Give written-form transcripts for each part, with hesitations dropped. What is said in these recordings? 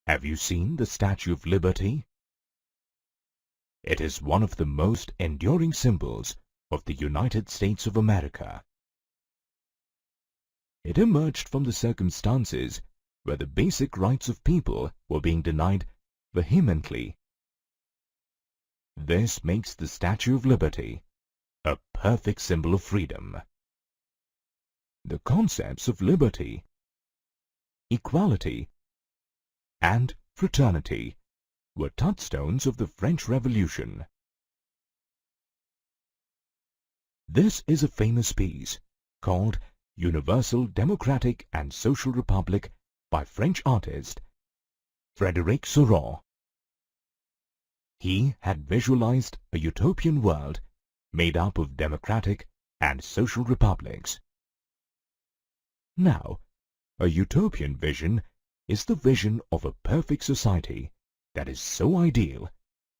Have you seen the Statue of Liberty? It is one of the most enduring symbols of the United States of America. It emerged from the circumstances where the basic rights of people were being denied vehemently. This makes the Statue of Liberty a perfect symbol of freedom. The concepts of liberty, equality, and fraternity were touchstones of the French Revolution. This is a famous piece called Universal Democratic and Social Republic by French artist Frédéric Seurat. He had visualized a utopian world made up of democratic and social republics. Now, a utopian vision is the vision of a perfect society that is so ideal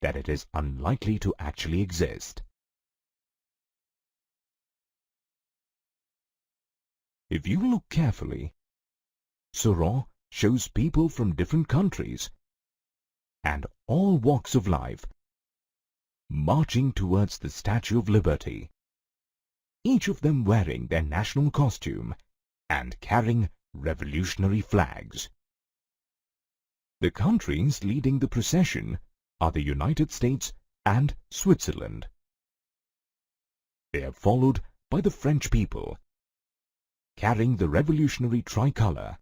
that it is unlikely to actually exist. If you look carefully, Seurat shows people from different countries and all walks of life marching towards the Statue of Liberty, each of them wearing their national costume and carrying revolutionary flags. The countries leading the procession are the United States and Switzerland. They are followed by the French people, carrying the revolutionary tricolor.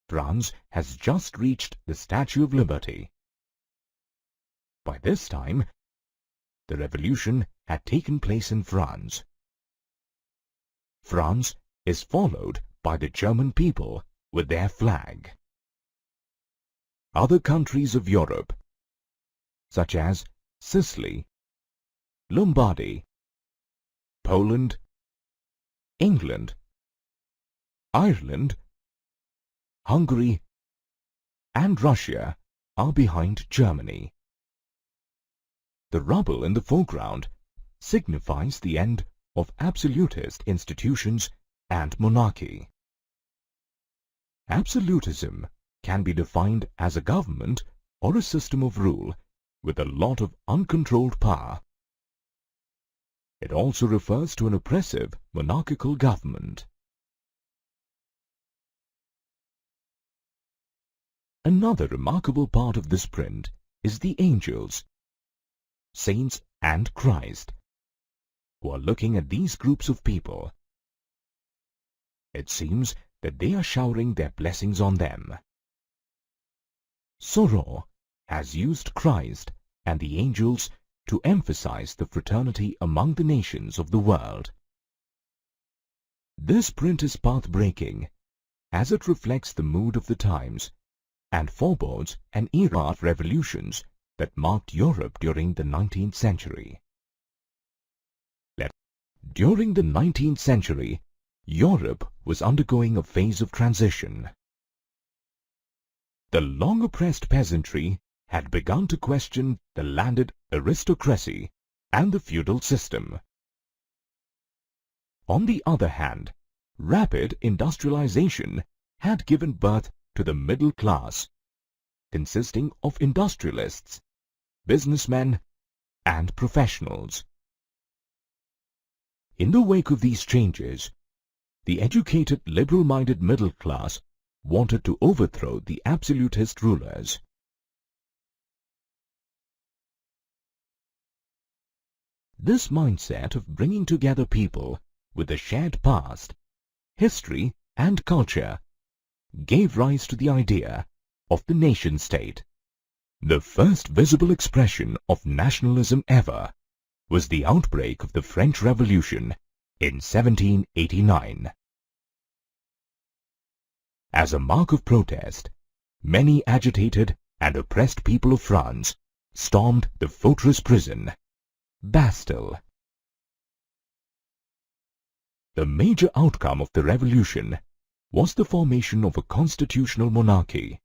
France has just reached the Statue of Liberty. By this time, the revolution had taken place in France. France is followed by the German people with their flag. Other countries of Europe, such as Sicily, Lombardy, Poland, England, Ireland, Hungary, and Russia are behind Germany. The rubble in the foreground signifies the end of absolutist institutions and monarchy. Absolutism can be defined as a government or a system of rule with a lot of uncontrolled power. It also refers to an oppressive monarchical government. Another remarkable part of this print is the angels, saints and Christ, who are looking at these groups of people. It seems that they are showering their blessings on them. Seurat has used Christ and the angels to emphasize the fraternity among the nations of the world. This print is path-breaking, as it reflects the mood of the times and forebodes an era of revolutions that marked Europe during the 19th century. During the 19th century, Europe was undergoing a phase of transition. The long-oppressed peasantry had begun to question the landed aristocracy and the feudal system. On the other hand, rapid industrialization had given birth to the middle class, consisting of industrialists, businessmen, and professionals. In the wake of these changes, the educated, liberal-minded middle class wanted to overthrow the absolutist rulers. This mindset of bringing together people with a shared past, history, and culture gave rise to the idea of the nation-state. The first visible expression of nationalism ever was the outbreak of the French Revolution in 1789. As a mark of protest, many agitated and oppressed people of France stormed the fortress prison, Bastille. The major outcome of the revolution was the formation of a constitutional monarchy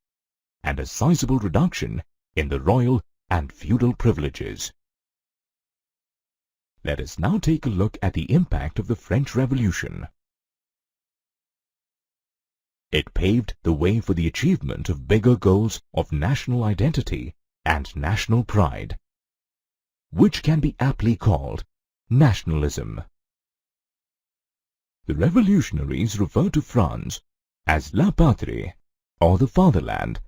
and a sizable reduction in the royal and feudal privileges. Let us now take a look at the impact of the French Revolution. It paved the way for the achievement of bigger goals of national identity and national pride, which can be aptly called nationalism. The revolutionaries referred to France as La Patrie, or the fatherland,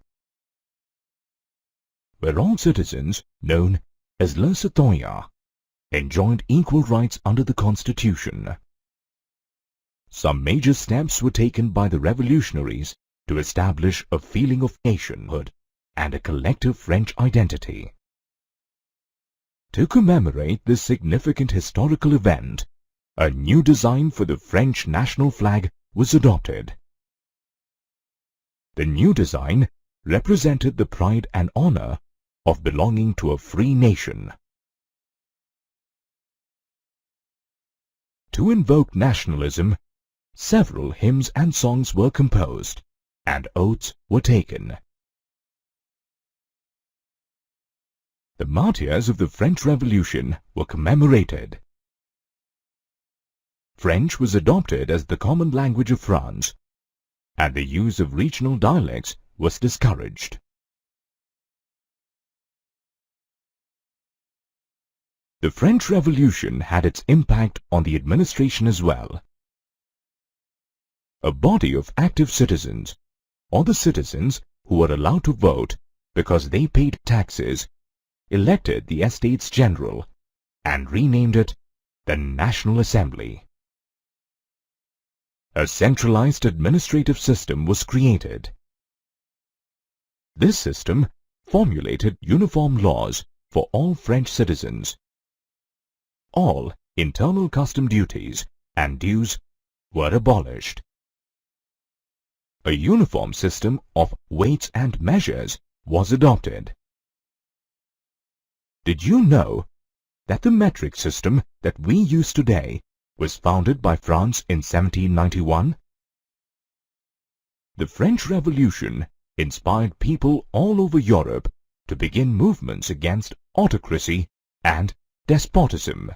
where all citizens, known as les citoyens, enjoyed equal rights under the Constitution. Some major steps were taken by the revolutionaries to establish a feeling of nationhood and a collective French identity. To commemorate this significant historical event, a new design for the French national flag was adopted. The new design represented the pride and honor of belonging to a free nation. To invoke nationalism, several hymns and songs were composed, and oaths were taken. The martyrs of the French Revolution were commemorated. French was adopted as the common language of France, and the use of regional dialects was discouraged. The French Revolution had its impact on the administration as well. A body of active citizens, or the citizens who were allowed to vote because they paid taxes, elected the Estates General and renamed it the National Assembly. A centralized administrative system was created. This system formulated uniform laws for all French citizens. All internal custom duties and dues were abolished. A uniform system of weights and measures was adopted. Did you know that the metric system that we use today was founded by France in 1791? The French Revolution inspired people all over Europe to begin movements against autocracy and despotism.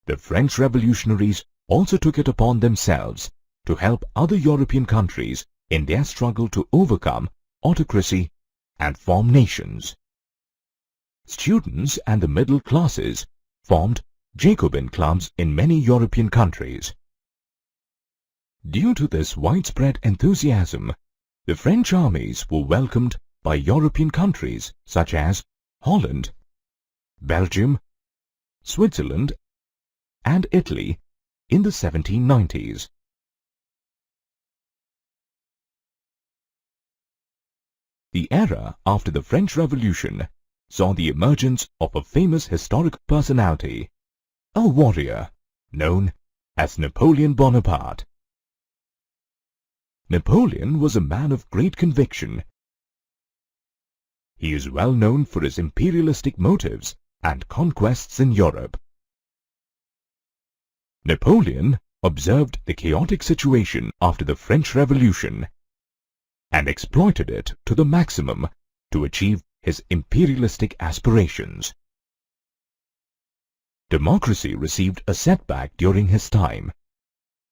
The French revolutionaries also took it upon themselves to help other European countries in their struggle to overcome autocracy and form nations. Students and the middle classes formed Jacobin clubs in many European countries. Due to this widespread enthusiasm, the French armies were welcomed by European countries such as Holland, Belgium, Switzerland, and Italy in the 1790s. The era after the French Revolution saw the emergence of a famous historic personality, a warrior known as Napoleon Bonaparte. Napoleon was a man of great conviction. He is well known for his imperialistic motives and conquests in Europe. Napoleon observed the chaotic situation after the French Revolution and exploited it to the maximum to achieve his imperialistic aspirations. Democracy received a setback during his time,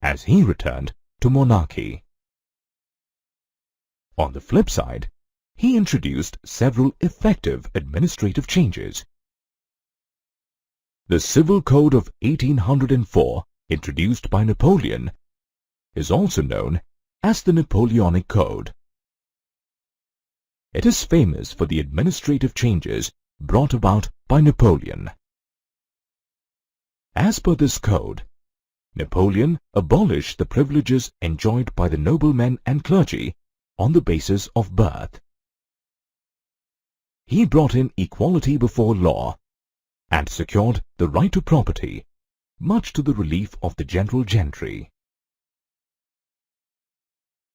as he returned to monarchy. On the flip side, he introduced several effective administrative changes. The Civil Code of 1804, introduced by Napoleon, is also known as the Napoleonic Code. It is famous for the administrative changes brought about by Napoleon. As per this code, Napoleon abolished the privileges enjoyed by the noblemen and clergy on the basis of birth. He brought in equality before law and secured the right to property, much to the relief of the general gentry.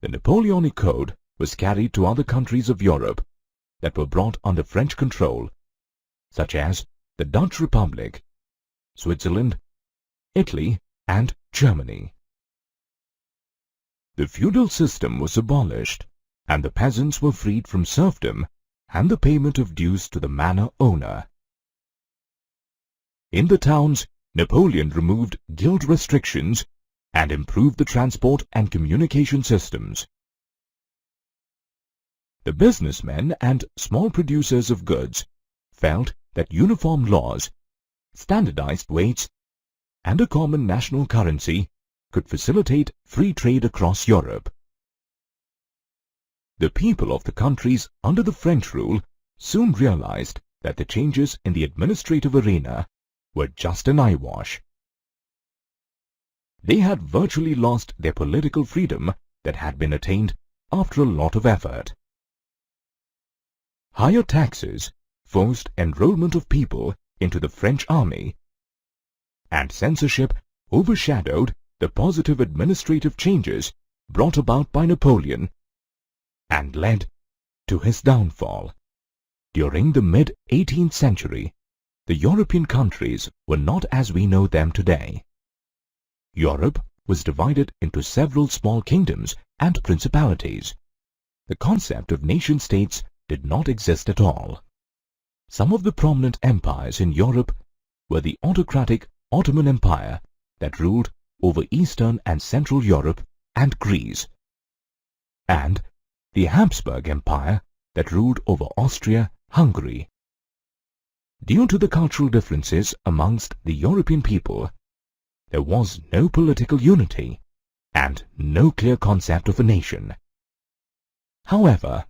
The Napoleonic Code was carried to other countries of Europe that were brought under French control, such as the Dutch Republic, Switzerland, Italy, and Germany. The feudal system was abolished, and the peasants were freed from serfdom and the payment of dues to the manor owner. In the towns, Napoleon removed guild restrictions and improved the transport and communication systems. The businessmen and small producers of goods felt that uniform laws, standardized weights, and a common national currency could facilitate free trade across Europe. The people of the countries under the French rule soon realized that the changes in the administrative arena were just an eyewash. They had virtually lost their political freedom that had been attained after a lot of effort. Higher taxes forced enrollment of people into the French army, and censorship overshadowed the positive administrative changes brought about by Napoleon and led to his downfall. During the mid-18th century, the European countries were not as we know them today. Europe was divided into several small kingdoms and principalities. The concept of nation-states did not exist at all. Some of the prominent empires in Europe were the autocratic Ottoman Empire that ruled over Eastern and Central Europe and Greece, and the Habsburg Empire that ruled over Austria, Hungary. Due to the cultural differences amongst the European people, there was no political unity and no clear concept of a nation. However,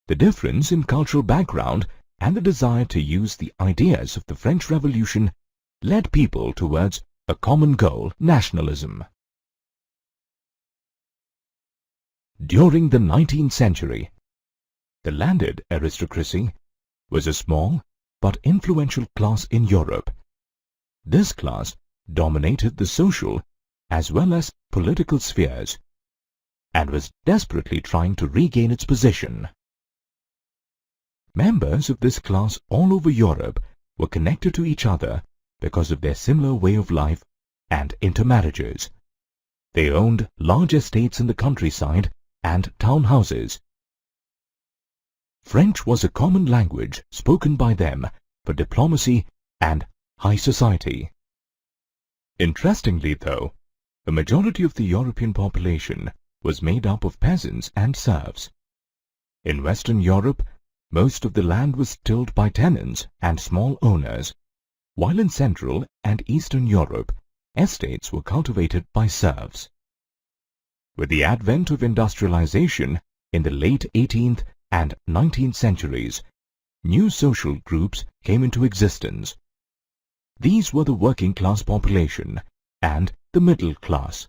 the difference in cultural background and the desire to use the ideas of the French Revolution led people towards a common goal: nationalism. During the 19th century, the landed aristocracy was a small but influential class in Europe. This class dominated the social as well as political spheres and was desperately trying to regain its position. Members of this class all over Europe were connected to each other because of their similar way of life and intermarriages. They owned large estates in the countryside and town houses. French was a common language spoken by them for diplomacy and high society. Interestingly though, the majority of the European population was made up of peasants and serfs. In Western Europe, most of the land was tilled by tenants and small owners, while in Central and Eastern Europe, estates were cultivated by serfs. With the advent of industrialization in the late 18th and 19th centuries, new social groups came into existence. These were the working class population and the middle class.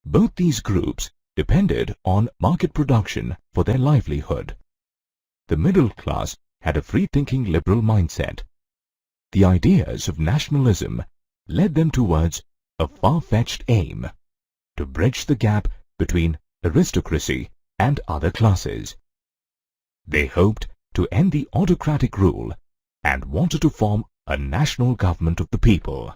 Both these groups depended on market production for their livelihood. The middle class had a free-thinking liberal mindset. The ideas of nationalism led them towards a far-fetched aim: to bridge the gap between aristocracy and other classes. They hoped to end the autocratic rule and wanted to form a national government of the people.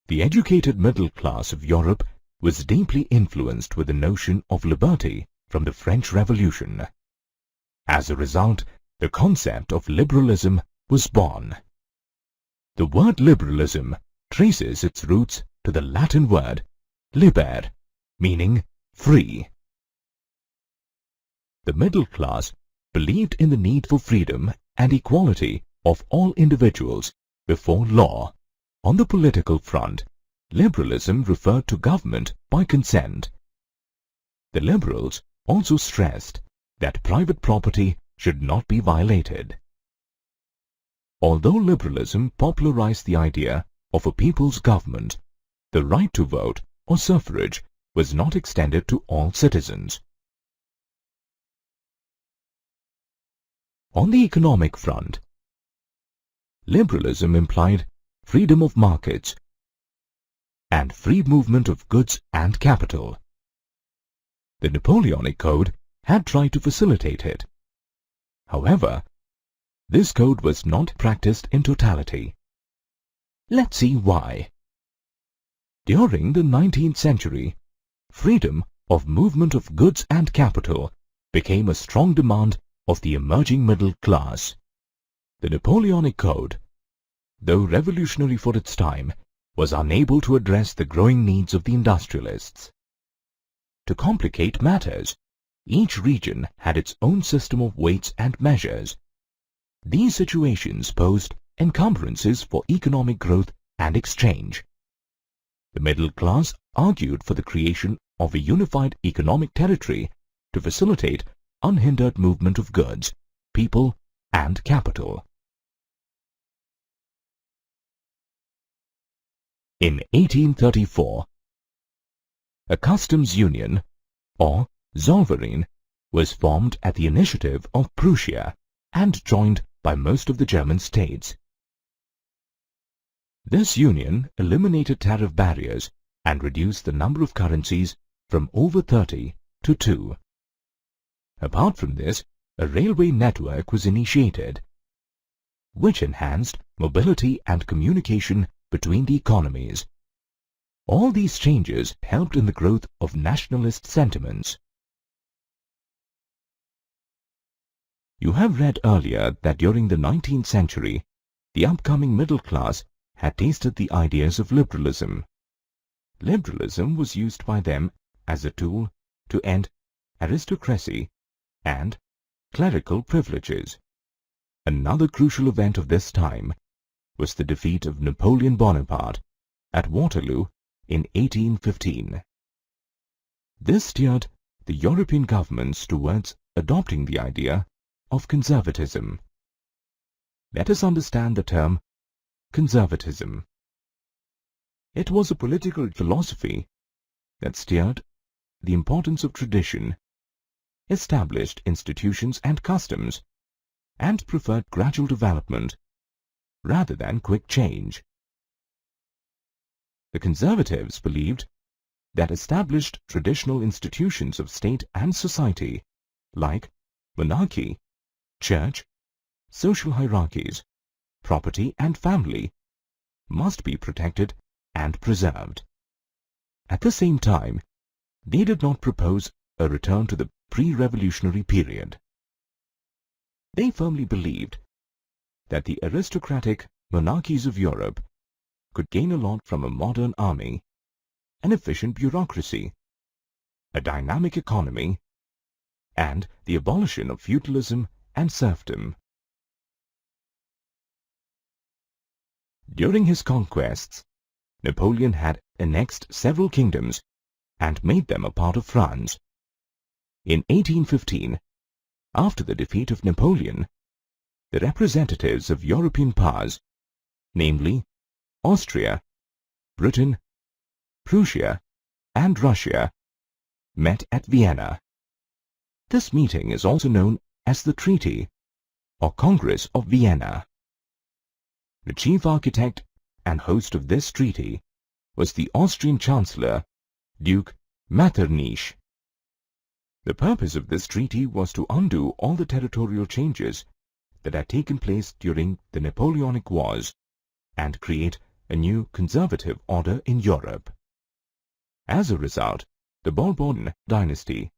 The educated middle class of Europe was deeply influenced with the notion of liberty from the French Revolution. As a result, the concept of liberalism was born. The word liberalism traces its roots to the Latin word liber, meaning free. The middle class believed in the need for freedom and equality of all individuals before law. On the political front, liberalism referred to government by consent. The liberals also stressed that private property should not be violated. Although liberalism popularized the idea of a people's government, the right to vote or suffrage was not extended to all citizens. On the economic front, liberalism implied freedom of markets and free movement of goods and capital. The Napoleonic Code had tried to facilitate it. However, this code was not practiced in totality. Let's see why. During the 19th century, freedom of movement of goods and capital became a strong demand of the emerging middle class. The Napoleonic Code though revolutionary for its time, was unable to address the growing needs of the industrialists. To complicate matters, each region had its own system of weights and measures. These situations posed encumbrances for economic growth and exchange. The middle class argued for the creation of a unified economic territory to facilitate unhindered movement of goods, people, and capital. In 1834, a customs union, or Zollverein, was formed at the initiative of Prussia and joined by most of the German states. This union eliminated tariff barriers and reduced the number of currencies from over 30 to 2. Apart from this, a railway network was initiated, which enhanced mobility and communication between the economies. All these changes helped in the growth of nationalist sentiments. You have read earlier that during the 19th century, the upcoming middle class had tasted the ideas of liberalism. Liberalism was used by them as a tool to end aristocracy and clerical privileges. Another crucial event of this time was the defeat of Napoleon Bonaparte at Waterloo in 1815. This steered the European governments towards adopting the idea of conservatism. Let us understand the term conservatism. It was a political philosophy that steered the importance of tradition, established institutions and customs, and preferred gradual development rather than quick change. The conservatives believed that established traditional institutions of state and society, like monarchy, church, social hierarchies, property and family, must be protected and preserved. At the same time, they did not propose a return to the pre-revolutionary period. They firmly believed that the aristocratic monarchies of Europe could gain a lot from a modern army, an efficient bureaucracy, a dynamic economy, and the abolition of feudalism and serfdom. During his conquests, Napoleon had annexed several kingdoms and made them a part of France. In 1815, after the defeat of Napoleon, the representatives of European powers, namely Austria, Britain, Prussia, and Russia, met at Vienna. This meeting is also known as the Treaty or Congress of Vienna. The chief architect and host of this treaty was the Austrian Chancellor, Duke Metternich. The purpose of this treaty was to undo all the territorial changes that had taken place during the Napoleonic Wars and create a new conservative order in Europe. As a result, the Bourbon dynasty,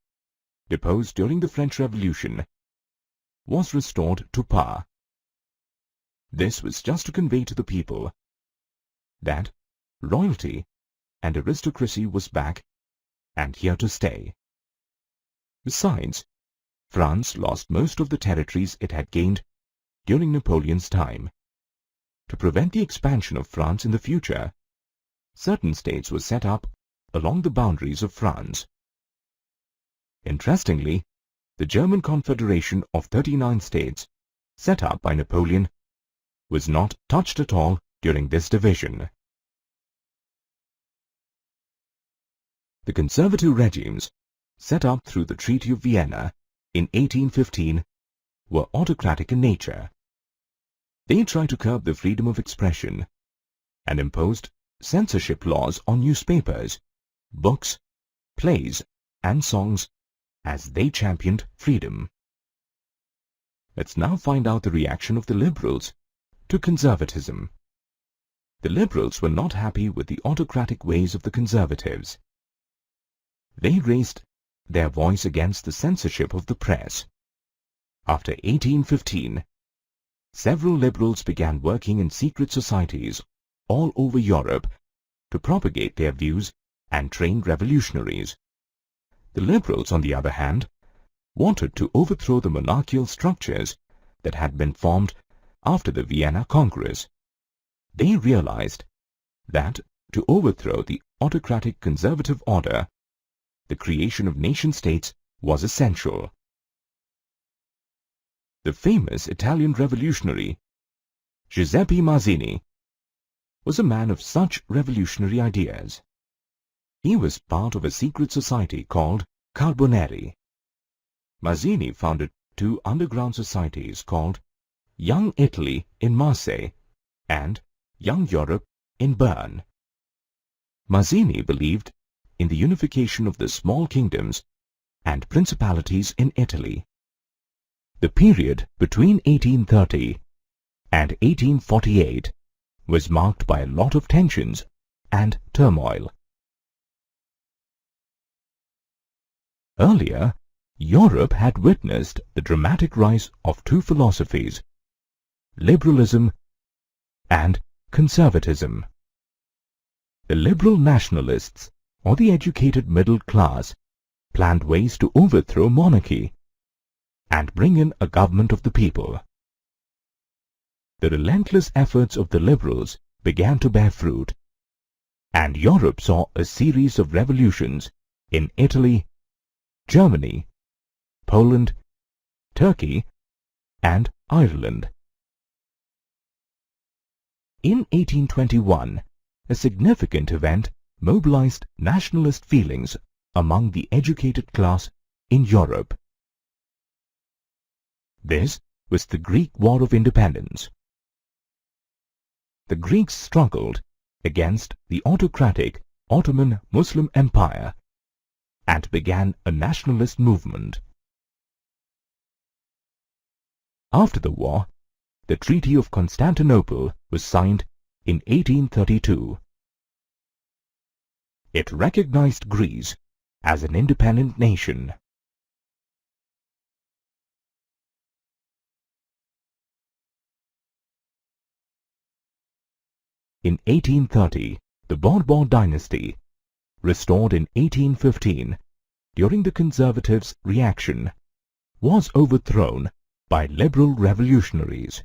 deposed during the French Revolution, was restored to power. This was just to convey to the people that royalty and aristocracy was back and here to stay. Besides, France lost most of the territories it had gained during Napoleon's time. To prevent the expansion of France in the future, certain states were set up along the boundaries of France. Interestingly, the German Confederation of 39 states, set up by Napoleon, was not touched at all during this division. The conservative regimes, set up through the Treaty of Vienna in 1815, were autocratic in nature. They tried to curb the freedom of expression and imposed censorship laws on newspapers, books, plays, and songs as they championed freedom. Let's now find out the reaction of the liberals to conservatism. The liberals were not happy with the autocratic ways of the conservatives. They raised their voice against the censorship of the press. After 1815, several liberals began working in secret societies all over Europe to propagate their views and train revolutionaries. The liberals, on the other hand, wanted to overthrow the monarchical structures that had been formed after the Vienna Congress. They realized that to overthrow the autocratic conservative order, the creation of nation-states was essential. The famous Italian revolutionary Giuseppe Mazzini was a man of such revolutionary ideas. He was part of a secret society called Carbonari. Mazzini founded two underground societies called Young Italy in Marseille and Young Europe in Bern. Mazzini believed in the unification of the small kingdoms and principalities in Italy. The period between 1830 and 1848 was marked by a lot of tensions and turmoil. Earlier, Europe had witnessed the dramatic rise of two philosophies, liberalism and conservatism. The liberal nationalists, or the educated middle class, planned ways to overthrow monarchy and bring in a government of the people. The relentless efforts of the liberals began to bear fruit, and Europe saw a series of revolutions in Italy, Germany, Poland, Turkey, and Ireland. In 1821, a significant event mobilized nationalist feelings among the educated class in Europe. This was the Greek War of Independence. The Greeks struggled against the autocratic Ottoman Muslim Empire and began a nationalist movement. After the war, the Treaty of Constantinople was signed in 1832. It recognized Greece as an independent nation. In 1830, the Bourbon dynasty, restored in 1815 during the conservatives' reaction, was overthrown by liberal revolutionaries.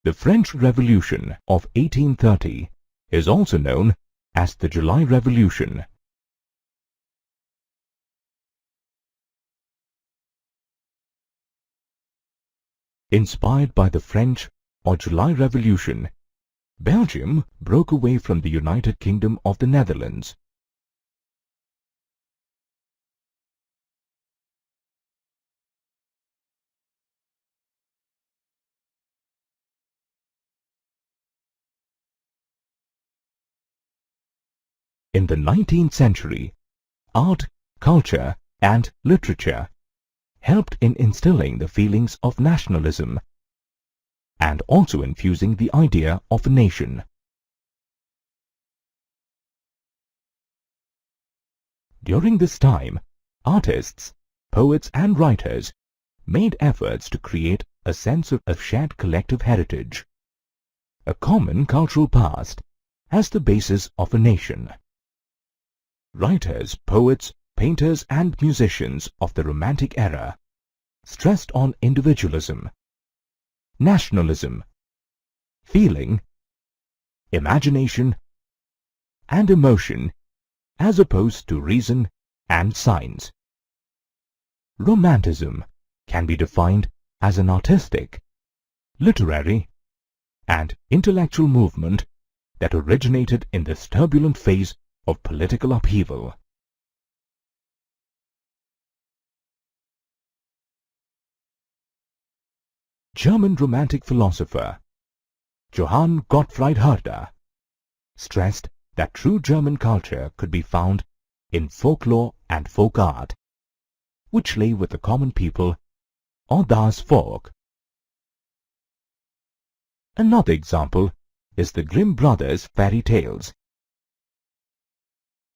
The French Revolution of 1830 is also known as the July Revolution. Inspired by the French or July Revolution, Belgium broke away from the United Kingdom of the Netherlands. In the 19th century, art, culture, and literature helped in instilling the feelings of nationalism and also infusing the idea of a nation. During this time, artists, poets, and writers made efforts to create a sense of a shared collective heritage, a common cultural past, as the basis of a nation. Writers, poets, painters, and musicians of the Romantic era stressed on individualism, nationalism, feeling, imagination, and emotion as opposed to reason and science. Romanticism can be defined as an artistic, literary, and intellectual movement that originated in this turbulent phase of political upheaval. German Romantic philosopher Johann Gottfried Herder stressed that true German culture could be found in folklore and folk art, which lay with the common people or das Volk. Another example is the Grimm brothers' fairy tales.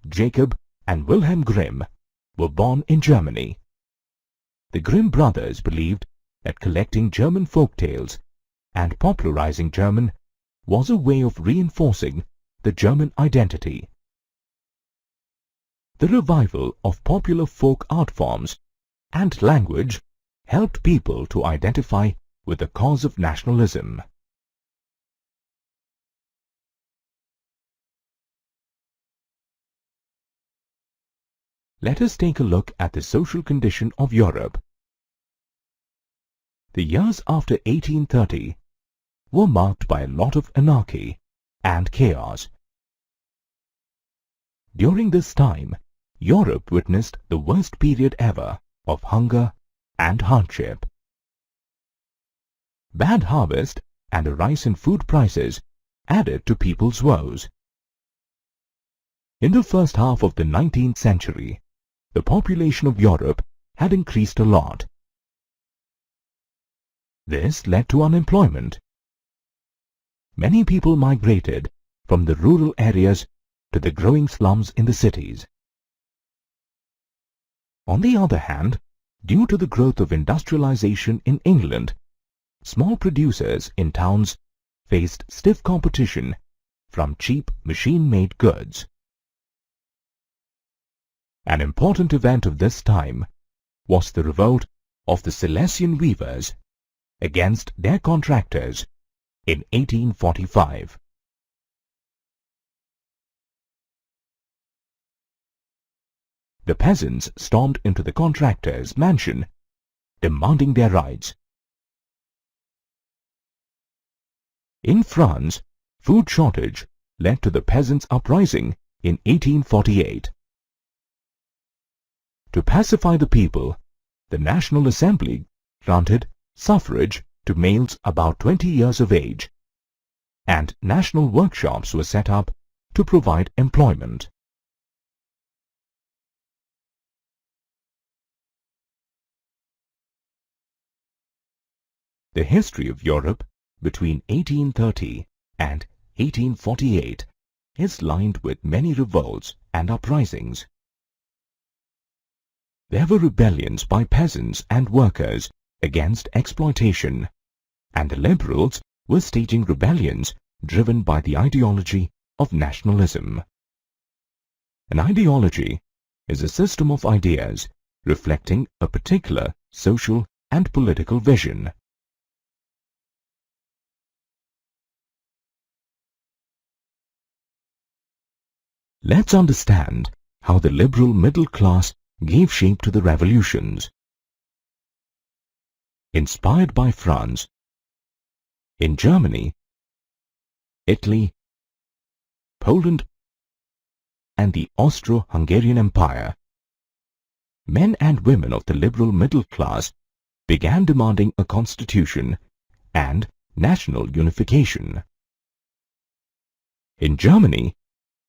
Jacob, and Wilhelm Grimm were born in Germany. The Grimm brothers believed that collecting German folk tales and popularizing German was a way of reinforcing the German identity. The revival of popular folk art forms and language helped people to identify with the cause of nationalism. Let us take a look at the social condition of Europe. The years after 1830 were marked by a lot of anarchy and chaos. During this time, Europe witnessed the worst period ever of hunger and hardship. Bad harvest and a rise in food prices added to people's woes. In the first half of the 19th century, the population of Europe had increased a lot. This led to unemployment. Many people migrated from the rural areas to the growing slums in the cities. On the other hand, due to the growth of industrialization in England, small producers in towns faced stiff competition from cheap machine-made goods. An important event of this time was the revolt of the Silesian weavers against their contractors in 1845. The peasants stormed into the contractor's mansion, demanding their rights. In France, food shortage led to the peasants' uprising in 1848. To pacify the people, the National Assembly granted suffrage to males about 20 years of age, and national workshops were set up to provide employment. The history of Europe between 1830 and 1848 is lined with many revolts and uprisings. There were rebellions by peasants and workers against exploitation, and the liberals were staging rebellions driven by the ideology of nationalism. An ideology is a system of ideas reflecting a particular social and political vision. Let's understand how the liberal middle class gave shape to the revolutions. Inspired by France, in Germany, Italy, Poland, and the Austro-Hungarian Empire, men and women of the liberal middle class began demanding a constitution and national unification. In Germany,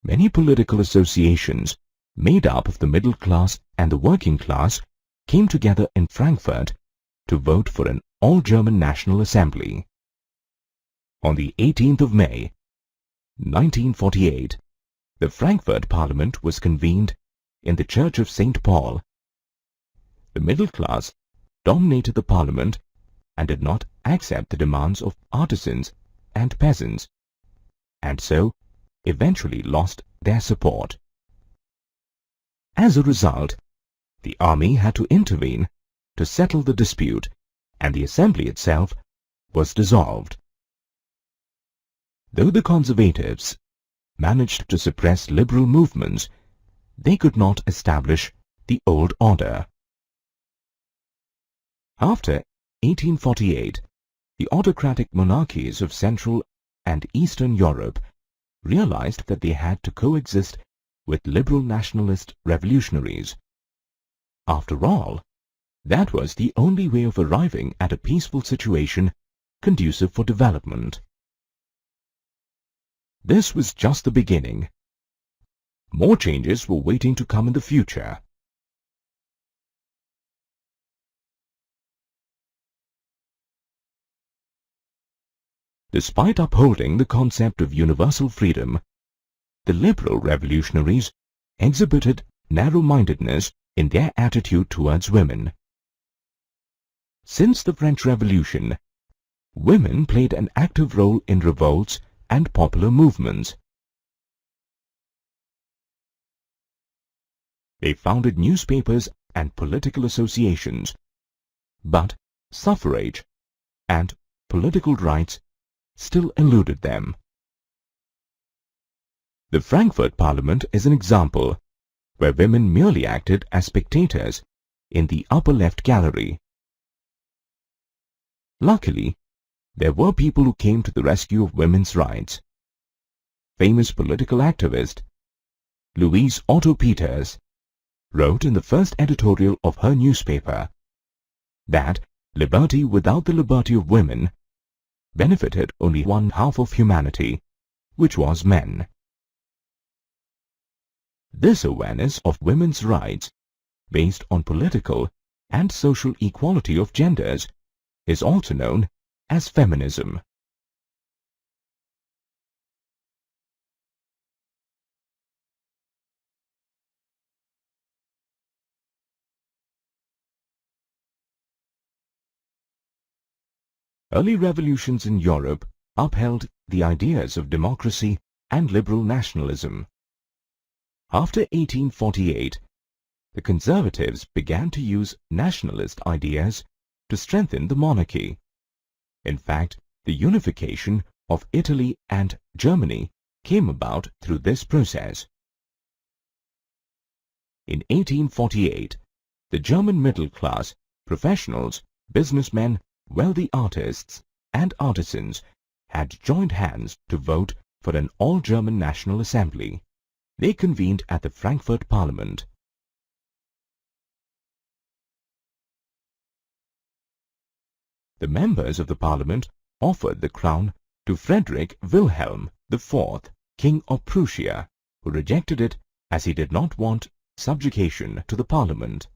many political associations made up of the middle class and the working class came together in Frankfurt to vote for an all-German National Assembly. On the 18th of May, 1948, the Frankfurt Parliament was convened in the Church of St. Paul. The middle class dominated the Parliament and did not accept the demands of artisans and peasants, and so eventually lost their support. As a result, the army had to intervene to settle the dispute, and the assembly itself was dissolved. Though the conservatives managed to suppress liberal movements, they could not establish the old order. After 1848, the autocratic monarchies of Central and Eastern Europe realized that they had to coexist with liberal nationalist revolutionaries. After all, that was the only way of arriving at a peaceful situation conducive for development. This was just the beginning. More changes were waiting to come in the future. Despite upholding the concept of universal freedom, the liberal revolutionaries exhibited narrow-mindedness in their attitude towards women. Since the French Revolution, women played an active role in revolts and popular movements. They founded newspapers and political associations, but suffrage and political rights still eluded them. The Frankfurt Parliament is an example where women merely acted as spectators in the upper left gallery. Luckily, there were people who came to the rescue of women's rights. Famous political activist Louise Otto Peters wrote in the first editorial of her newspaper that liberty without the liberty of women benefited only one half of humanity, which was men. This awareness of women's rights, based on political and social equality of genders, is also known as feminism. Early revolutions in Europe upheld the ideas of democracy and liberal nationalism. After 1848, the conservatives began to use nationalist ideas to strengthen the monarchy. In fact, the unification of Italy and Germany came about through this process. In 1848, the German middle class, professionals, businessmen, wealthy artists, and artisans had joined hands to vote for an all-German National Assembly. They convened at the Frankfurt Parliament. The members of the Parliament offered the crown to Frederick Wilhelm IV, King of Prussia, who rejected it as he did not want subjugation to the Parliament.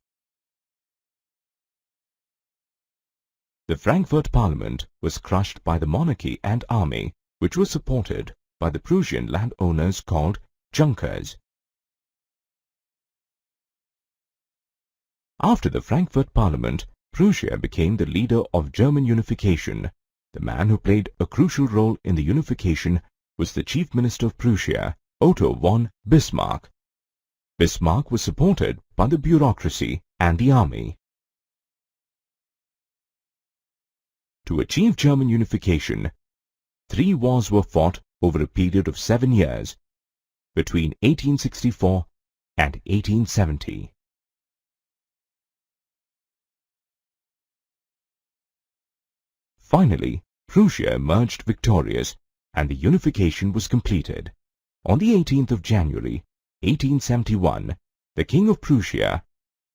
The Frankfurt Parliament was crushed by the monarchy and army, which was supported by the Prussian landowners called Junkers. After the Frankfurt Parliament, Prussia became the leader of German unification. The man who played a crucial role in the unification was the Chief Minister of Prussia, Otto von Bismarck. Bismarck was supported by the bureaucracy and the army. To achieve German unification, 3 wars were fought over a period of 7 years, between 1864 and 1870. Finally, Prussia emerged victorious and the unification was completed. On the 18th of January, 1871, the King of Prussia,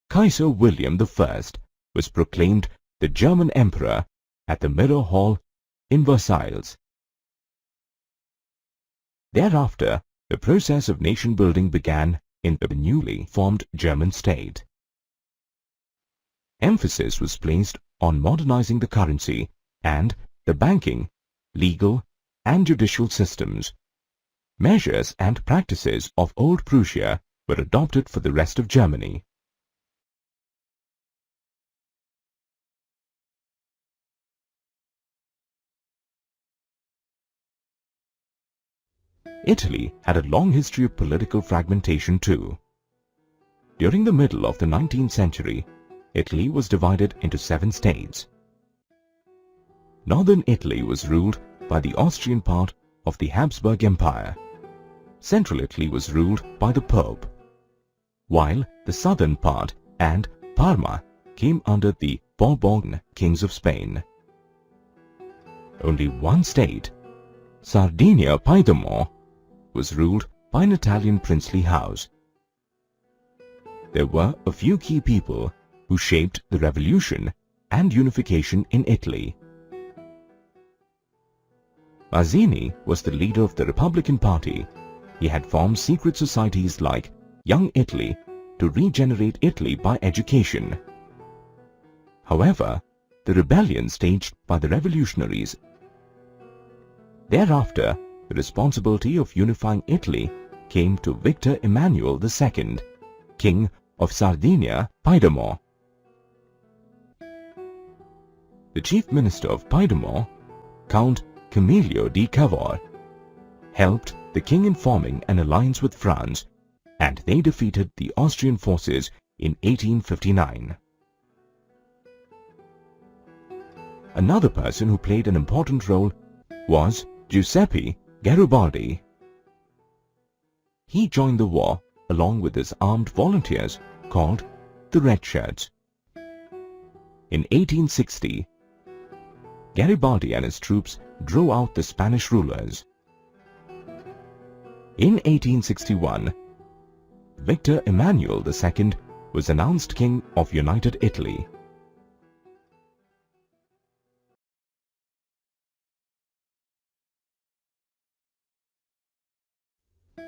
Kaiser William I, was proclaimed the German Emperor at the Mirror Hall in Versailles. Thereafter, the process of nation-building began in the newly formed German state. Emphasis was placed on modernizing the currency and the banking, legal, and judicial systems. Measures and practices of Old Prussia were adopted for the rest of Germany. Italy had a long history of political fragmentation too. During the middle of the 19th century, Italy was divided into 7 states. Northern Italy was ruled by the Austrian part of the Habsburg Empire. Central Italy was ruled by the Pope, while the southern part and Parma came under the Bourbon kings of Spain. Only one state, Sardinia-Piedmont, was ruled by an Italian princely house. There were a few key people who shaped the revolution and unification in Italy. Mazzini was the leader of the Republican Party. He had formed secret societies like Young Italy to regenerate Italy by education. However, the rebellion staged by the revolutionaries. Thereafter, the responsibility of unifying Italy came to Victor Emmanuel II, King of Sardinia, Piedmont. The Chief Minister of Piedmont, Count Camillo di Cavour, helped the king in forming an alliance with France, and they defeated the Austrian forces in 1859. Another person who played an important role was Giuseppe Garibaldi. He joined the war along with his armed volunteers called the Red Shirts. In 1860, Garibaldi and his troops drove out the Spanish rulers. In 1861, Victor Emmanuel II was announced King of United Italy.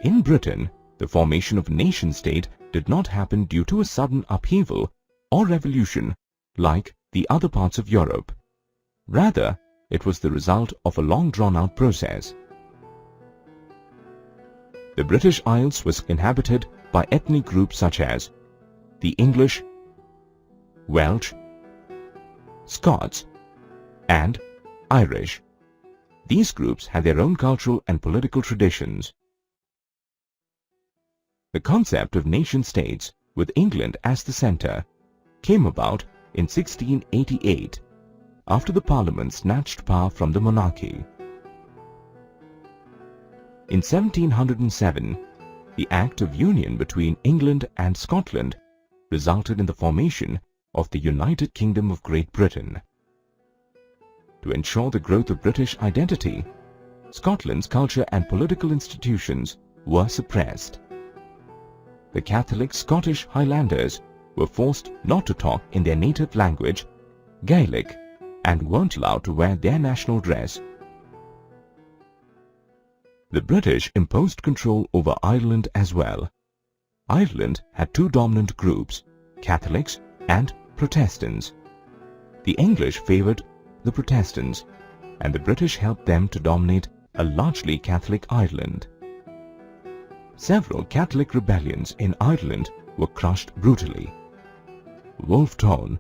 In Britain, the formation of nation-state did not happen due to a sudden upheaval or revolution like the other parts of Europe. Rather, it was the result of a long drawn-out process. The British Isles was inhabited by ethnic groups such as the English, Welsh, Scots, and Irish. These groups had their own cultural and political traditions. The concept of nation-states, with England as the centre, came about in 1688, after the Parliament snatched power from the monarchy. In 1707, the Act of Union between England and Scotland resulted in the formation of the United Kingdom of Great Britain. To ensure the growth of British identity, Scotland's culture and political institutions were suppressed. The Catholic Scottish Highlanders were forced not to talk in their native language, Gaelic, and weren't allowed to wear their national dress. The British imposed control over Ireland as well. Ireland had two dominant groups, Catholics and Protestants. The English favoured the Protestants, and the British helped them to dominate a largely Catholic Ireland. Several Catholic rebellions in Ireland were crushed brutally. Wolfe Tone,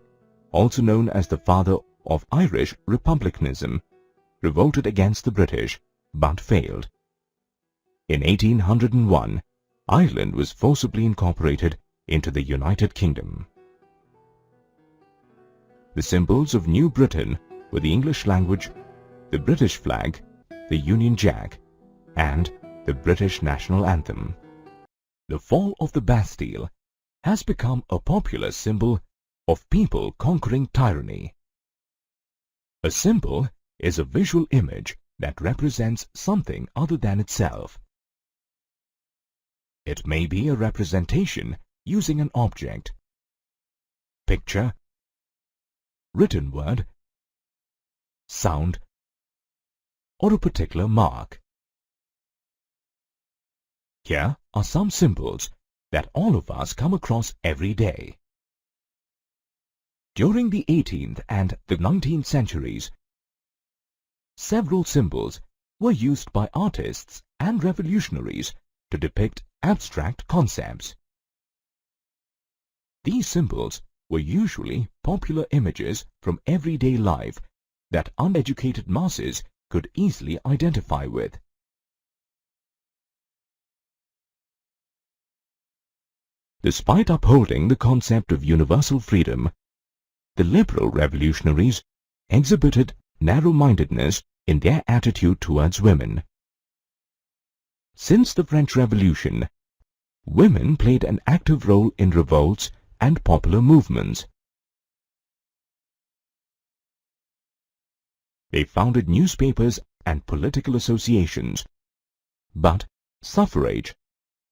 also known as the father of Irish republicanism, revolted against the British but failed. In 1801, Ireland was forcibly incorporated into the United Kingdom. The symbols of New Britain were the English language, the British flag, the Union Jack, and the British national anthem. The fall of the Bastille has become a popular symbol of people conquering tyranny. A symbol is a visual image that represents something other than itself. It may be a representation using an object, picture, written word, sound, or a particular mark. Here are some symbols that all of us come across every day. During the 18th and the 19th centuries, several symbols were used by artists and revolutionaries to depict abstract concepts. These symbols were usually popular images from everyday life that uneducated masses could easily identify with. Despite upholding the concept of universal freedom, the liberal revolutionaries exhibited narrow-mindedness in their attitude towards women. Since the French Revolution, women played an active role in revolts and popular movements. They founded newspapers and political associations, but suffrage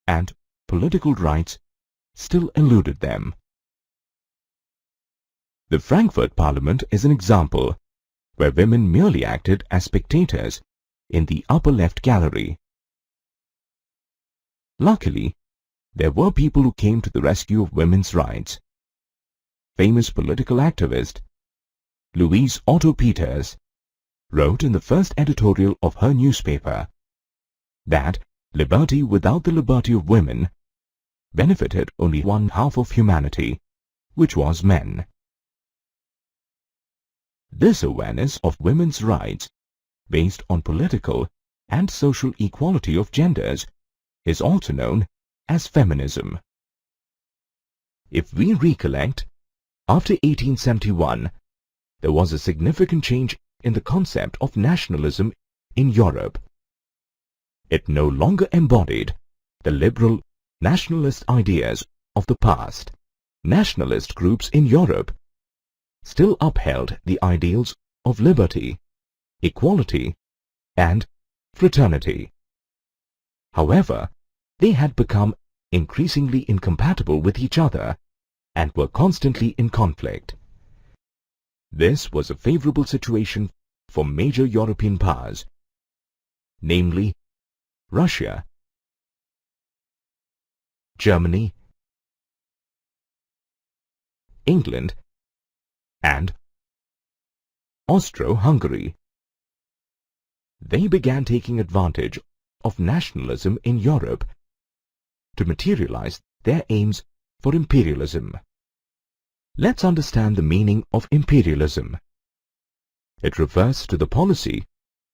and political rights still eluded them. The Frankfurt Parliament is an example, where women merely acted as spectators in the upper left gallery. Luckily, there were people who came to the rescue of women's rights. Famous political activist Louise Otto Peters wrote in the first editorial of her newspaper that liberty without the liberty of women benefited only one half of humanity, which was men. This awareness of women's rights, based on political and social equality of genders, is also known as feminism. If we recollect, after 1871, there was a significant change in the concept of nationalism in Europe. It no longer embodied the liberal nationalist ideas of the past. Nationalist groups in Europe still upheld the ideals of liberty, equality, and fraternity. However, they had become increasingly incompatible with each other and were constantly in conflict. This was a favorable situation for major European powers, namely Russia, Germany, England, and Austro-Hungary. They began taking advantage of nationalism in Europe to materialize their aims for imperialism. Let's understand the meaning of imperialism. It refers to the policy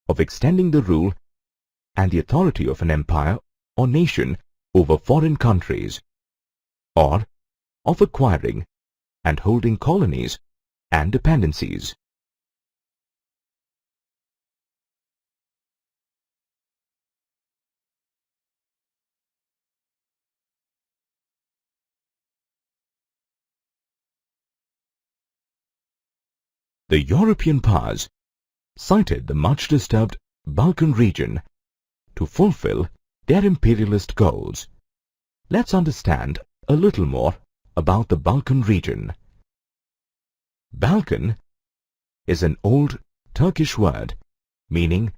of extending the rule and the authority of an empire or nation over foreign countries, or of acquiring and holding colonies and dependencies. The European powers cited the much disturbed Balkan region to fulfill their imperialist goals. Let's understand a little more about the Balkan region. Balkan is an old Turkish word meaning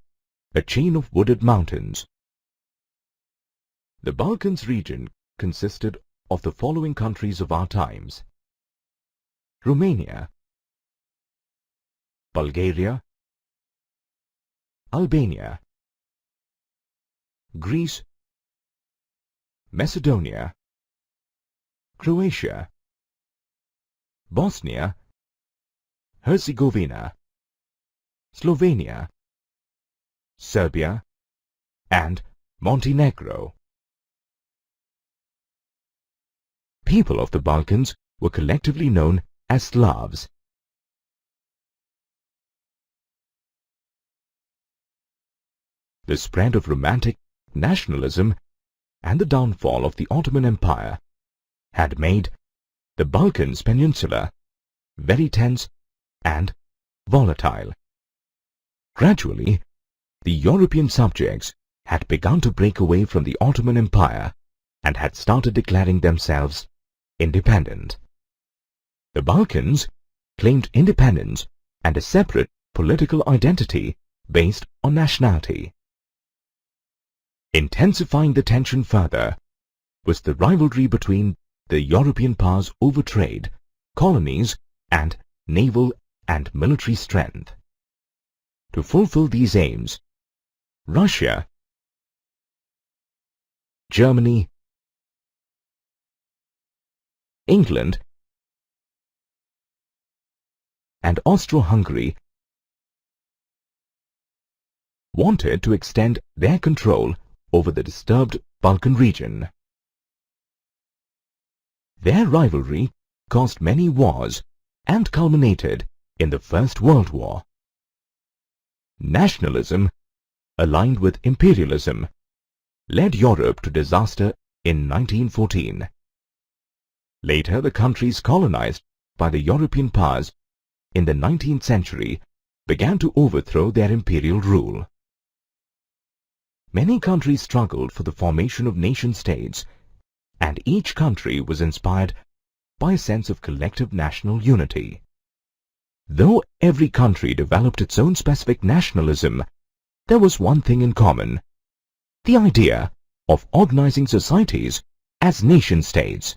a chain of wooded mountains. The Balkans region consisted of the following countries of our times: Romania, Bulgaria, Albania, Greece, Macedonia, Croatia, Bosnia, Herzegovina, Slovenia, Serbia, and Montenegro. People of the Balkans were collectively known as Slavs. The spread of romantic nationalism and the downfall of the Ottoman Empire had made the Balkans Peninsula very tense and volatile. Gradually, the European subjects had begun to break away from the Ottoman Empire and had started declaring themselves independent. The Balkans claimed independence and a separate political identity based on nationality. Intensifying the tension further was the rivalry between the European powers over trade, colonies, and naval and military strength. To fulfill these aims, Russia, Germany, England, and Austro-Hungary wanted to extend their control over the disturbed Balkan region. Their rivalry caused many wars and culminated in the First World War. Nationalism, aligned with imperialism, led Europe to disaster in 1914. Later, the countries colonized by the European powers in the 19th century began to overthrow their imperial rule. Many countries struggled for the formation of nation-states, and each country was inspired by a sense of collective national unity. Though every country developed its own specific nationalism, there was one thing in common: the idea of organizing societies as nation-states.